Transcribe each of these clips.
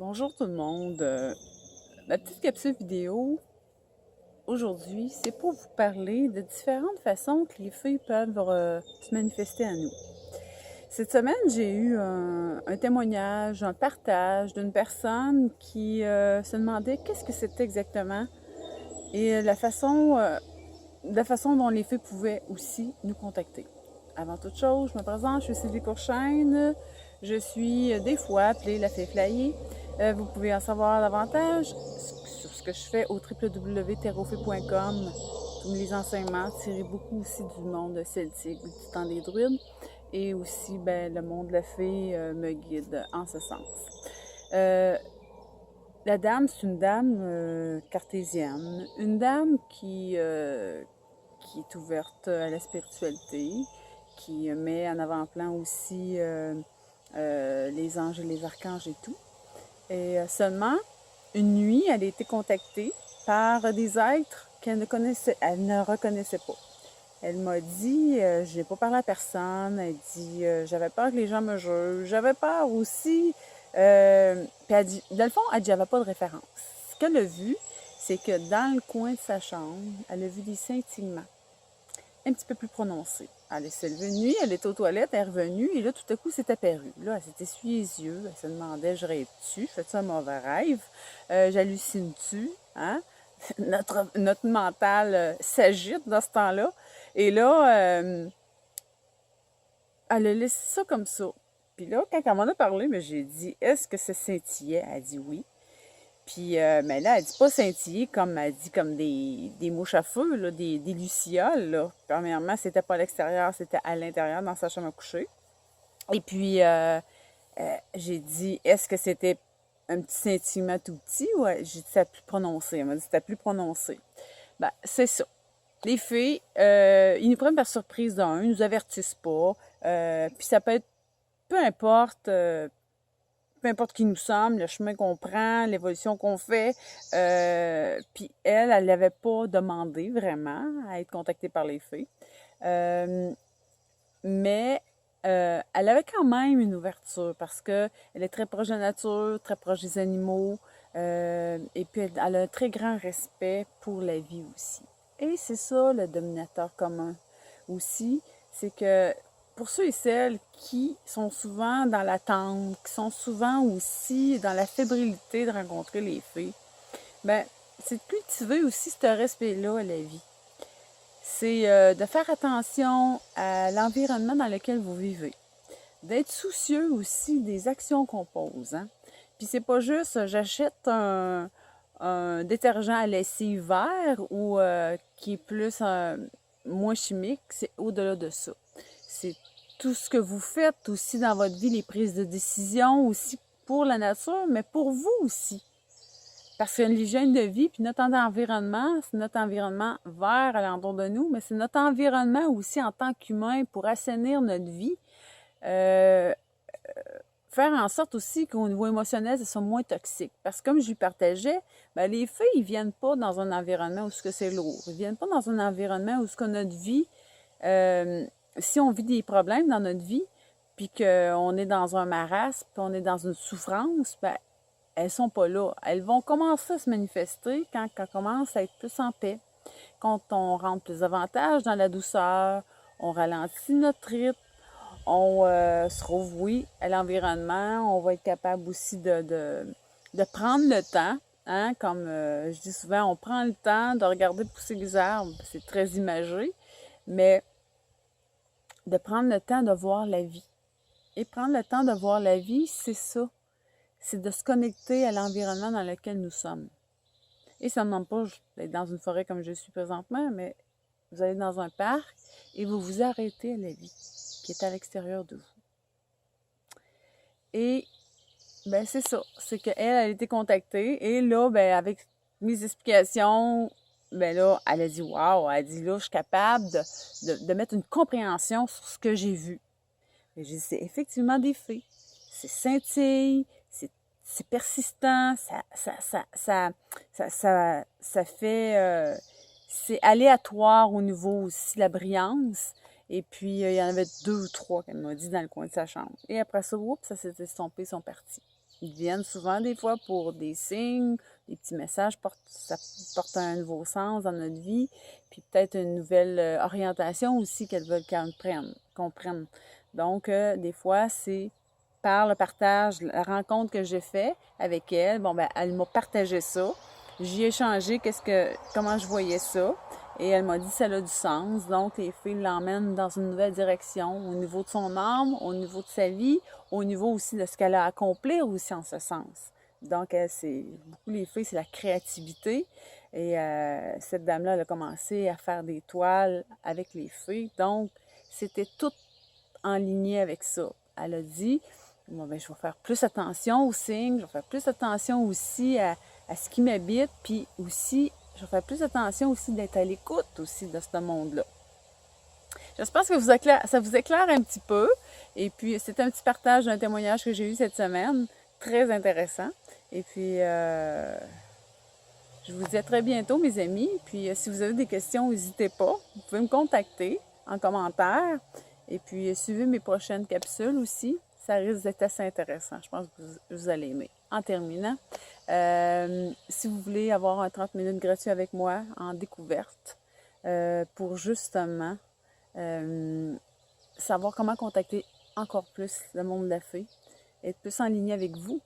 Bonjour tout le monde. Ma petite capsule vidéo aujourd'hui, c'est pour vous parler de différentes façons que les fées peuvent se manifester à nous. Cette semaine, j'ai eu un témoignage, un partage d'une personne qui se demandait qu'est-ce que c'était exactement et la façon dont les fées pouvaient aussi nous contacter. Avant toute chose, je me présente, je suis Sylvie Courchaine. Je suis des fois appelée la fée flyée. Vous pouvez en savoir davantage sur ce que je fais au www.terrofée.com. Tous les enseignements, tirés beaucoup aussi du monde celtique, du temps des druides. Et aussi, le monde de la fée me guide en ce sens. La dame, c'est une dame cartésienne. Une dame qui est ouverte à la spiritualité, qui met en avant-plan aussi les anges et les archanges et tout. Et seulement, une nuit, elle a été contactée par des êtres elle ne reconnaissait pas. Elle m'a dit, je n'ai pas parlé à personne, elle dit, j'avais peur que les gens me jugent, j'avais peur aussi, puis elle dit, dans le fond, elle dit, j'avais pas de référence. Ce qu'elle a vu, c'est que dans le coin de sa chambre, elle a vu des scintillements un petit peu plus prononcés. Elle s'est levée de nuit, elle était aux toilettes, elle est revenue, et là, tout à coup, c'est apparu. Là, elle s'est essuyée les yeux, elle se demandait, je rêve-tu, fais-tu un mauvais rêve, j'hallucine-tu, hein? Notre mental s'agite dans ce temps-là. Et là, elle a laissé ça comme ça. Puis là, quand elle m'en a parlé, j'ai dit, est-ce que ça scintillait? Elle a dit oui. Puis, mais là, elle dit pas scintiller comme elle dit comme des mouches à feu, là, des lucioles. Là. Premièrement, c'était pas à l'extérieur, c'était à l'intérieur dans sa chambre à coucher. Et puis, j'ai dit, est-ce que c'était un petit scintillement tout petit ou j'ai dit, c'était plus prononcé. Elle m'a dit, c'était plus prononcé. Ben, c'est ça. Les fées, ils nous prennent par surprise d'un, ils nous avertissent pas. Puis ça peut être, peu importe, peu importe qui nous sommes, le chemin qu'on prend, l'évolution qu'on fait. Puis elle n'avait pas demandé vraiment à être contactée par les fées. Mais elle avait quand même une ouverture parce qu'elle est très proche de la nature, très proche des animaux. Et puis elle a un très grand respect pour la vie aussi. Et c'est ça le dominateur commun aussi, c'est que pour ceux et celles qui sont souvent dans l'attente, qui sont souvent aussi dans la fébrilité de rencontrer les fées, ben c'est de cultiver aussi ce respect-là à la vie. C'est de faire attention à l'environnement dans lequel vous vivez. D'être soucieux aussi des actions qu'on pose. Hein? Puis c'est pas juste j'achète un détergent à lessive vert ou qui est plus moins chimique, c'est au-delà de ça. C'est tout ce que vous faites aussi dans votre vie, les prises de décision aussi pour la nature, mais pour vous aussi. Parce que l'hygiène de vie, puis notre environnement, c'est notre environnement vert alentour de nous, mais c'est notre environnement aussi en tant qu'humain pour assainir notre vie. Euh, Faire en sorte aussi qu'au niveau émotionnel, ça soit moins toxique. Parce que comme je lui partageais, les feux, ils viennent pas dans un environnement où c'est lourd. Ils viennent pas dans un environnement où notre vie, euh, si on vit des problèmes dans notre vie, puis qu'on est dans un marasme, puis on est dans une souffrance, elles sont pas là. Elles vont commencer à se manifester quand on commence à être plus en paix. Quand on rentre plus davantage dans la douceur, on ralentit notre rythme, on se trouve, oui, à l'environnement. On va être capable aussi de prendre le temps. Hein, comme je dis souvent, on prend le temps de regarder pousser les arbres. C'est très imagé. Mais de prendre le temps de voir la vie. Et prendre le temps de voir la vie, c'est ça. C'est de se connecter à l'environnement dans lequel nous sommes. Et ça ne demande pas d'être dans une forêt comme je suis présentement, mais vous allez dans un parc et vous vous arrêtez à la vie qui est à l'extérieur de vous. Et c'est ça. C'est qu'elle, elle a été contactée. Et là, avec mes explications, là, elle a dit waouh, elle a dit là, je suis capable de mettre une compréhension sur ce que j'ai vu. Et j'ai dit, c'est effectivement des faits. C'est scintille, c'est persistant, ça fait. C'est aléatoire au niveau aussi de la brillance. Et puis, il y en avait 2 ou 3 qu'elle m'a dit dans le coin de sa chambre. Et après ça, oups, ça s'est estompé, ils sont partis. Ils viennent souvent des fois pour des signes, des petits messages, ça porte un nouveau sens dans notre vie, puis peut-être une nouvelle orientation aussi qu'elles veulent qu'on prenne. Donc, des fois, c'est par le partage, la rencontre que j'ai fait avec elle, bon, ben, elle m'a partagé ça. J'y ai échangé comment je voyais ça. Et elle m'a dit que ça a du sens. Donc, les filles l'emmènent dans une nouvelle direction au niveau de son âme, au niveau de sa vie, au niveau aussi de ce qu'elle a accompli aussi en ce sens. Donc, c'est beaucoup les filles, c'est la créativité. Et cette dame-là, elle a commencé à faire des toiles avec les filles. Donc, c'était tout en ligne avec ça. Elle a dit, bon, ben, je vais faire plus attention aux signes, je vais faire plus attention aussi à ce qui m'habite, puis aussi, je vais faire plus attention aussi d'être à l'écoute aussi de ce monde-là. J'espère que ça vous éclaire un petit peu. Et puis, c'est un petit partage d'un témoignage que j'ai eu cette semaine, très intéressant. Et puis, je vous dis à très bientôt, mes amis. Puis, si vous avez des questions, n'hésitez pas. Vous pouvez me contacter en commentaire. Et puis, suivez mes prochaines capsules aussi. Ça risque d'être assez intéressant. Je pense que vous allez aimer. En terminant, si vous voulez avoir un 30 minutes gratuit avec moi en découverte pour justement savoir comment contacter encore plus le monde de la fée, être plus en ligne avec vous.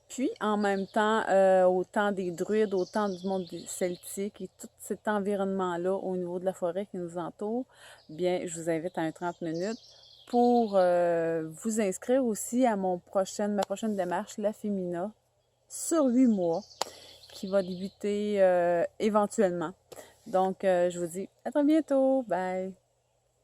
Puis, en même temps, au temps des druides, au temps du monde celtique et tout cet environnement-là au niveau de la forêt qui nous entoure, bien, je vous invite à un 30 minutes pour vous inscrire aussi à ma prochaine démarche, la Fémina, sur 8 mois, qui va débuter éventuellement. Donc, je vous dis à très bientôt. Bye!